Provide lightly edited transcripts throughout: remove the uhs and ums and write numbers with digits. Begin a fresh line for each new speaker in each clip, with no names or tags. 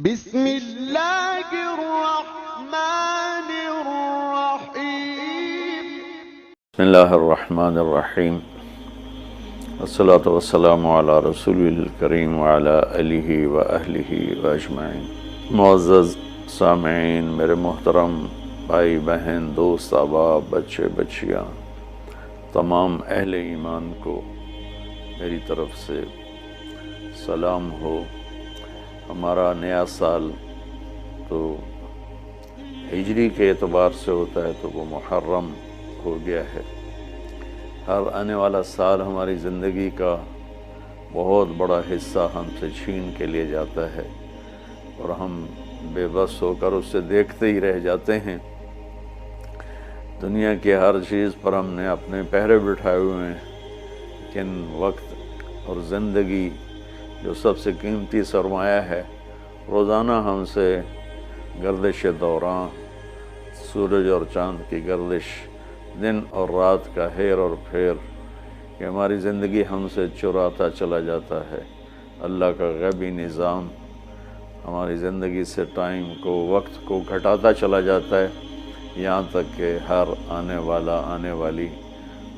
بسم اللہ الرحمن الرحیم
بسم اللہ الرحمن الرحیم والصلاة والسلام علی رسول الکریم وعلی آلہ وأہلہ وأجمعین۔ معزز سامعین، میرے محترم بھائی بہن، دوست، احباب، بچے بچیاں، تمام اہل ایمان کو میری طرف سے سلام ہو۔ ہمارا نیا سال تو ہجری کے اعتبار سے ہوتا ہے تو وہ محرم ہو گیا ہے۔ ہر آنے والا سال ہماری زندگی کا بہت بڑا حصہ ہم سے چھین کے لیے جاتا ہے اور ہم بے بس ہو کر اسے دیکھتے ہی رہ جاتے ہیں۔ دنیا کی ہر چیز پر ہم نے اپنے پہرے بٹھائے ہوئے ہیں، لیکن وقت اور زندگی جو سب سے قیمتی سرمایہ ہے، روزانہ ہم سے گردش دوران، سورج اور چاند کی گردش، دن اور رات کا ہیر اور پھیر، کہ ہماری زندگی ہم سے چراتا چلا جاتا ہے۔ اللہ کا غیبی نظام ہماری زندگی سے ٹائم کو، وقت کو گھٹاتا چلا جاتا ہے، یہاں تک کہ ہر آنے والی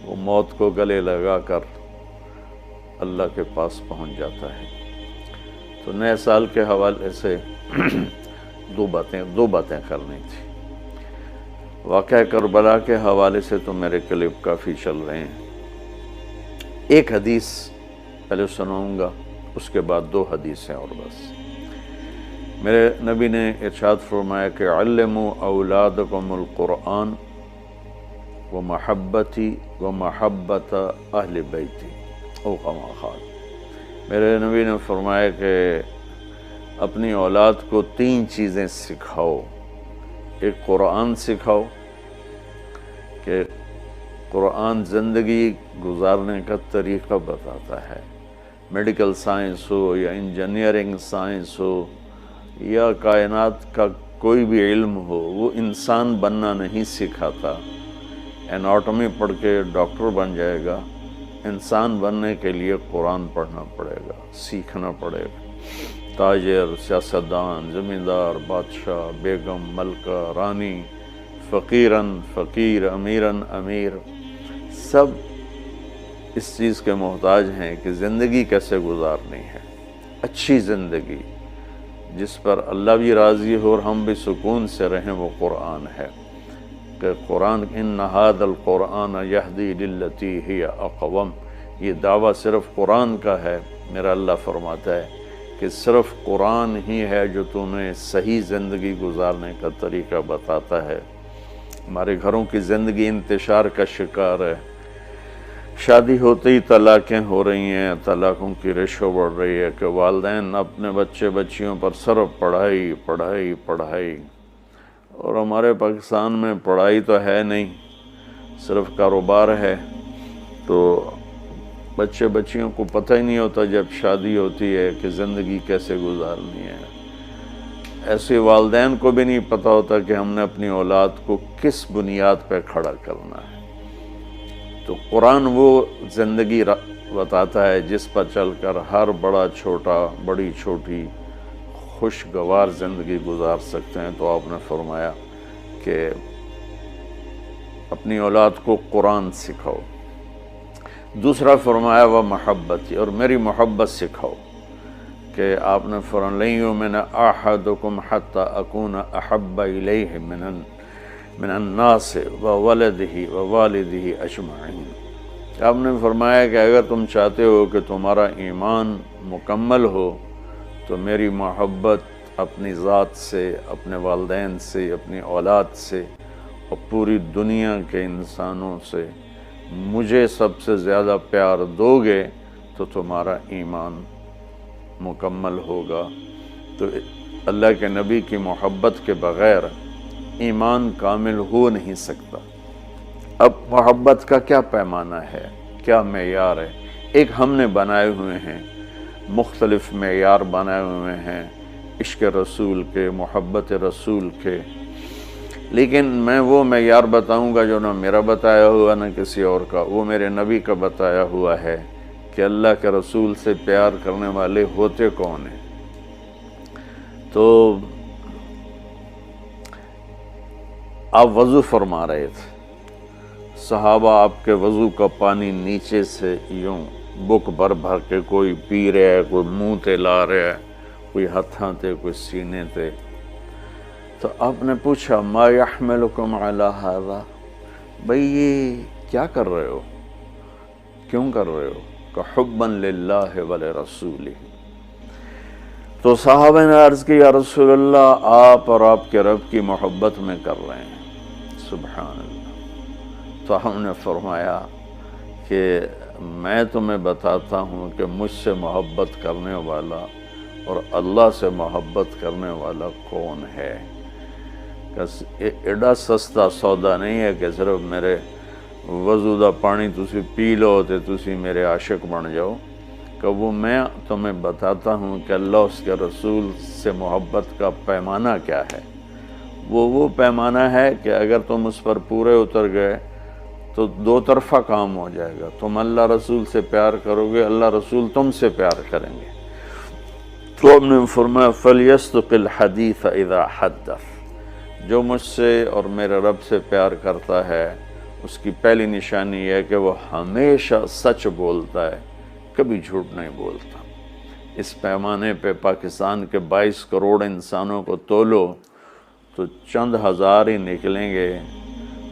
وہ موت کو گلے لگا کر اللہ کے پاس پہنچ جاتا ہے۔ تو نئے سال کے حوالے سے دو باتیں کرنی تھی۔ واقعہ کربلا کے حوالے سے تو میرے کلپ کافی چل رہے ہیں۔ ایک حدیث پہلے سناؤں گا، اس کے بعد دو حدیثیں اور بس۔ میرے نبی نے ارشاد فرمایا کہ علموا اولادکم القرآن ومحبتی ومحبت اہل بیتی او کما قال۔ میرے نبی نے فرمایا کہ اپنی اولاد کو تین چیزیں سکھاؤ۔ ایک قرآن سکھاؤ کہ قرآن زندگی گزارنے کا طریقہ بتاتا ہے۔ میڈیکل سائنس ہو یا انجینئرنگ سائنس ہو یا کائنات کا کوئی بھی علم ہو، وہ انسان بننا نہیں سکھاتا۔ اناٹمی پڑھ کے ڈاکٹر بن جائے گا، انسان بننے کے لیے قرآن پڑھنا پڑے گا، سیکھنا پڑے گا۔ تاجر، سیاستدان، زمیندار، بادشاہ، بیگم، ملکہ، رانی، فقیراً فقیر، امیراً امیر، سب اس چیز کے محتاج ہیں کہ زندگی کیسے گزارنی ہے، اچھی زندگی جس پر اللہ بھی راضی ہو اور ہم بھی سکون سے رہیں، وہ قرآن ہے۔ کہ قرآن ان ھذا القرآن یہدی للتی ہی اقوم، یہ دعویٰ صرف قرآن کا ہے۔ میرا اللہ فرماتا ہے کہ صرف قرآن ہی ہے جو تمہیں صحیح زندگی گزارنے کا طریقہ بتاتا ہے۔ ہمارے گھروں کی زندگی انتشار کا شکار ہے۔ شادی ہوتے ہی طلاقیں ہو رہی ہیں، طلاقوں کی ریشو بڑھ رہی ہے کہ والدین اپنے بچیوں پر صرف پڑھائی پڑھائی پڑھائی، اور ہمارے پاکستان میں پڑھائی تو ہے نہیں، صرف کاروبار ہے۔ تو بچیوں کو پتہ ہی نہیں ہوتا جب شادی ہوتی ہے کہ زندگی کیسے گزارنی ہے۔ ایسے والدین کو بھی نہیں پتہ ہوتا کہ ہم نے اپنی اولاد کو کس بنیاد پہ کھڑا کرنا ہے۔ تو قرآن وہ زندگی بتاتا ہے جس پر چل کر ہر بڑا چھوٹا، بڑی چھوٹی خوشگوار زندگی گزار سکتے ہیں۔ تو آپ نے فرمایا کہ اپنی اولاد کو قرآن سکھاؤ۔ دوسرا فرمایا وہ محبتی، اور میری محبت سکھاؤ، کہ آپ نے فرمایا لن یؤمن احدکم حتی اکون احب الیہ من الناس وولدہ ووالدہ اجمعین۔ آپ نے فرمایا کہ اگر تم چاہتے ہو کہ تمہارا ایمان مکمل ہو تو میری محبت اپنی ذات سے، اپنے والدین سے، اپنی اولاد سے اور پوری دنیا کے انسانوں سے مجھے سب سے زیادہ پیار دو گے تو تمہارا ایمان مکمل ہوگا۔ تو اللہ کے نبی کی محبت کے بغیر ایمان کامل ہو نہیں سکتا۔ اب محبت کا کیا پیمانہ ہے، کیا معیار ہے؟ ایک ہم نے بنائے ہوئے ہیں، مختلف معیار بنائے ہوئے ہیں عشق رسول کے، محبت رسول کے، لیکن میں وہ معیار بتاؤں گا جو نہ میرا بتایا ہوا نہ کسی اور کا، وہ میرے نبی کا بتایا ہوا ہے کہ اللہ کے رسول سے پیار کرنے والے ہوتے کون ہیں۔ تو آپ وضو فرما رہے تھے، صحابہ آپ کے وضو کا پانی نیچے سے یوں بک بھر بھر کے کوئی پی رہا ہے، کوئی منہ تے لا رہا ہے، کوئی ہتھاں تے، کوئی سینے تے. تو آپ نے پوچھا ما یحملکم علی ھذا، بھئی یہ کیا کر رہے ہو، کیوں کر رہے ہو؟ کہ حبا للہ ولرسولہ. تو صحابہ نے عرض کی یا رسول اللہ آپ اور آپ کے رب کی محبت میں کر رہے ہیں. سبحان اللہ. تو ہم نے فرمایا کہ میں تمہیں بتاتا ہوں کہ مجھ سے محبت کرنے والا اور اللہ سے محبت کرنے والا کون ہے. ایڈا سستا سودا نہیں ہے کہ صرف میرے وضو دا پانی تسی پی لو تے تسی میرے عاشق بن جاؤ. کہ وہ میں تمہیں بتاتا ہوں کہ اللہ اس کے رسول سے محبت کا پیمانہ کیا ہے. وہ پیمانہ ہے کہ اگر تم اس پر پورے اتر گئے تو دو طرفہ کام ہو جائے گا. تم اللہ رسول سے پیار کرو گے، اللہ رسول تم سے پیار کریں گے. تو ہم نے فرمایا فَلْيَصْدُقِ الْحَدِيثَ إِذَا حَدَّثَ. جو مجھ سے اور میرے رب سے پیار کرتا ہے اس کی پہلی نشانی یہ ہے کہ وہ ہمیشہ سچ بولتا ہے، کبھی جھوٹ نہیں بولتا. اس پیمانے پہ پاکستان کے 22 کروڑ انسانوں کو تولو تو چند ہزار ہی نکلیں گے،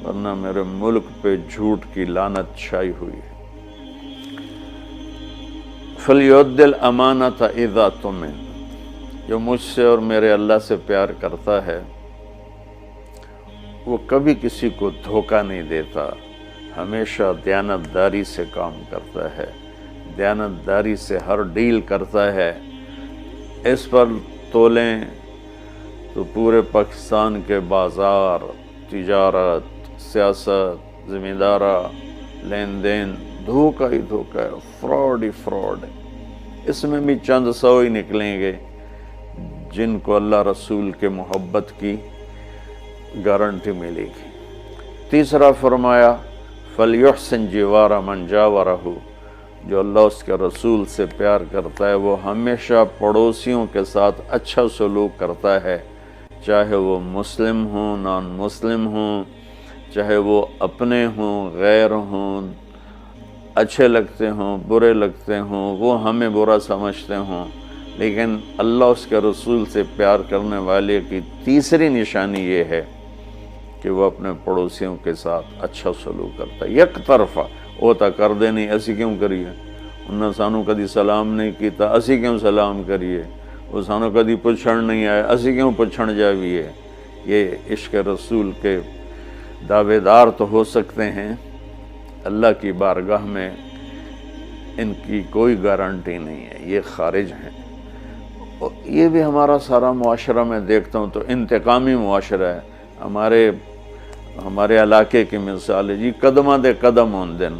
ورنہ میرے ملک پہ جھوٹ کی لعنت چھائی ہوئی ہے. فَلْيُؤَدِّ الْأَمَانَةَ إِذَا اؤْتُمِنَ. جو مجھ سے اور میرے اللہ سے پیار کرتا ہے وہ کبھی کسی کو دھوکہ نہیں دیتا، ہمیشہ دیانتداری سے کام کرتا ہے، دیانتداری سے ہر ڈیل کرتا ہے. اس پر تولیں تو پورے پاکستان کے بازار، تجارت، سیاست، زمیندارہ، لین دین دھوکہ ہی دھوکہ ہے، فراڈ ہی فراڈ ہے. اس میں بھی چند سو ہی نکلیں گے جن کو اللہ رسول کے محبت کی گارنٹی ملے گی. تیسرا فرمایا فَلْيُحْسِنْ جِوَارَ مَنْ جَاوَرَهُ. جو اللہ اس کے رسول سے پیار کرتا ہے وہ ہمیشہ پڑوسیوں کے ساتھ اچھا سلوک کرتا ہے، چاہے وہ مسلم ہوں، نان مسلم ہوں، چاہے وہ اپنے ہوں، غیر ہوں، اچھے لگتے ہوں، برے لگتے ہوں، وہ ہمیں برا سمجھتے ہوں. لیکن اللہ اس کے رسول سے پیار کرنے والے کی تیسری نشانی یہ ہے کہ وہ اپنے پڑوسیوں کے ساتھ اچھا سلوک کرتا ہے. یک طرفہ وہ تا کر دے نہیں، اسی کیوں کریے، انہوں سانو کدی سلام نہیں کیتا، اسی کیوں سلام کریے، وہ سانو کدی پچھڑ نہیں آئے، اسی کیوں پچھڑ جاویے. یہ عشق رسول کے دعوے دار تو ہو سکتے ہیں، اللہ کی بارگاہ میں ان کی کوئی گارنٹی نہیں ہے، یہ خارج ہیں. یہ بھی ہمارا سارا معاشرہ میں دیکھتا ہوں تو انتقامی معاشرہ ہے. ہمارے علاقے کی مثال ہے جی، قدمہ دے قدم ہون دن.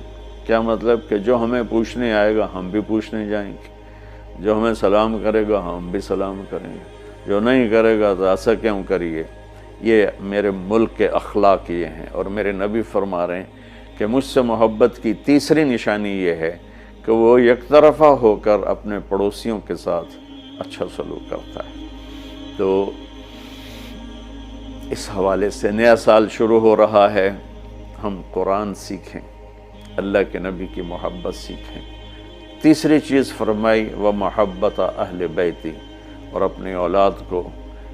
کیا مطلب کہ جو ہمیں پوچھنے آئے گا ہم بھی پوچھنے جائیں گے، جو ہمیں سلام کرے گا ہم بھی سلام کریں گے، جو نہیں کرے گا تو ایسا کیوں کریے. یہ میرے ملک کے اخلاق یہ ہیں. اور میرے نبی فرما رہے ہیں کہ مجھ سے محبت کی تیسری نشانی یہ ہے کہ وہ یک طرفہ ہو کر اپنے پڑوسیوں کے ساتھ اچھا سلوک کرتا ہے. تو اس حوالے سے نیا سال شروع ہو رہا ہے، ہم قرآن سیکھیں، اللہ کے نبی کی محبت سیکھیں. تیسری چیز فرمائی وَمَحَبَّةَ أَهْلِ بَيْتِ. اور اپنی اولاد کو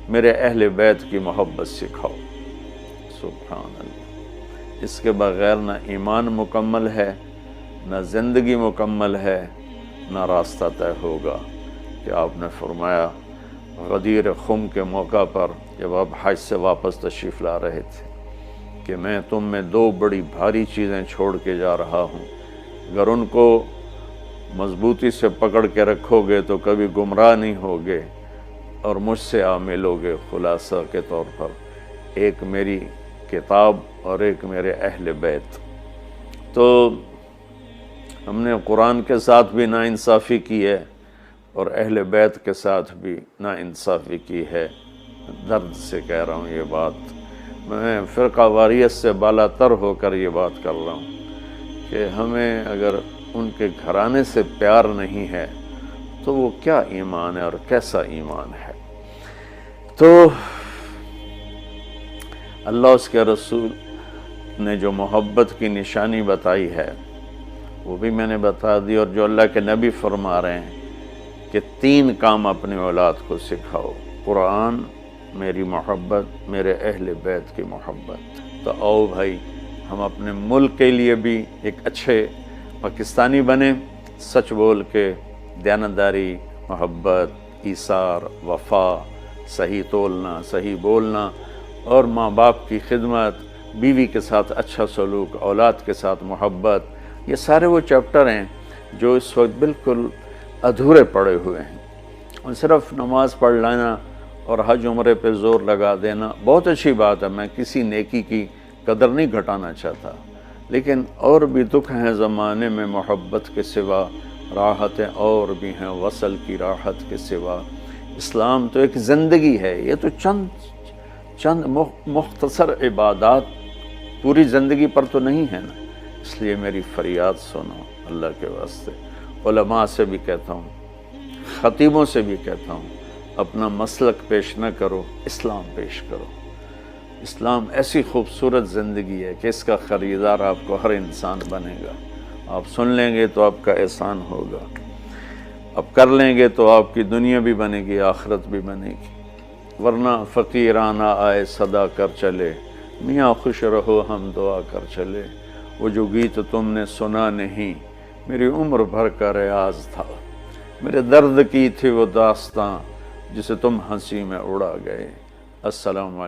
میرے اہل بیت کی محبت سکھاؤ. سبحان اللہ. اس کے بغیر نہ ایمان مکمل ہے، نہ زندگی مکمل ہے، نہ راستہ طے ہوگا. کہ آپ نے فرمایا غدیر خم کے موقع پر جب آپ حج سے واپس تشریف لا رہے تھے کہ میں تم میں دو بڑی بھاری چیزیں چھوڑ کے جا رہا ہوں، اگر ان کو مضبوطی سے پکڑ کے رکھو گے تو کبھی گمراہ نہیں ہوگے اور مجھ سے ملوگے. خلاصہ کے طور پر ایک میری کتاب اور ایک میرے اہل بیت. تو ہم نے قرآن کے ساتھ بھی ناانصافی کی ہے اور اہل بیت کے ساتھ بھی ناانصافی کی ہے. درد سے کہہ رہا ہوں یہ بات، میں فرقہ واریت سے بالا تر ہو کر یہ بات کر رہا ہوں کہ ہمیں اگر ان کے گھرانے سے پیار نہیں ہے تو وہ کیا ایمان ہے اور کیسا ایمان ہے. تو اللہ اس کے رسول نے جو محبت کی نشانی بتائی ہے وہ بھی میں نے بتا دی، اور جو اللہ کے نبی فرما رہے ہیں کہ 3 کام اپنی اولاد کو سکھاؤ: قرآن، میری محبت، میرے اہل بیت کی محبت۔ تو آؤ بھائی ہم اپنے ملک کے لیے بھی ایک اچھے پاکستانی بنیں، سچ بول کے، دیانتداری، محبت، ایثار، وفا، صحیح تولنا، صحیح بولنا، اور ماں باپ کی خدمت، بیوی کے ساتھ اچھا سلوک، اولاد کے ساتھ محبت۔ یہ سارے وہ چیپٹر ہیں جو اس وقت بالکل ادھورے پڑے ہوئے ہیں، اور صرف نماز پڑھ لینا اور حج عمرے پہ زور لگا دینا بہت اچھی بات ہے، میں کسی نیکی کی قدر نہیں گھٹانا چاہتا، لیکن اور بھی دکھ ہیں زمانے میں محبت کے سوا، راحتیں اور بھی ہیں وصل کی راحت کے سوا۔ اسلام تو ایک زندگی ہے، یہ تو چند مختصر عبادات پوری زندگی پر تو نہیں ہے نا۔ اس لیے میری فریاد سنو اللہ کے واسطے، علماء سے بھی کہتا ہوں، خطیبوں سے بھی کہتا ہوں، اپنا مسلک پیش نہ کرو، اسلام پیش کرو۔ اسلام ایسی خوبصورت زندگی ہے کہ اس کا خریدار آپ کو ہر انسان بنے گا۔ آپ سن لیں گے تو آپ کا احسان ہوگا، اب کر لیں گے تو آپ کی دنیا بھی بنے گی، آخرت بھی بنے گی، ورنہ فقیرانہ آئے صدا کر چلے، میاں خوش رہو ہم دعا کر چلے، وہ جو گیت تم نے سنا نہیں میری عمر بھر کا ریاض تھا، میرے درد کی تھی وہ داستاں جسے تم ہنسی میں اڑا گئے۔ السلام علیکم۔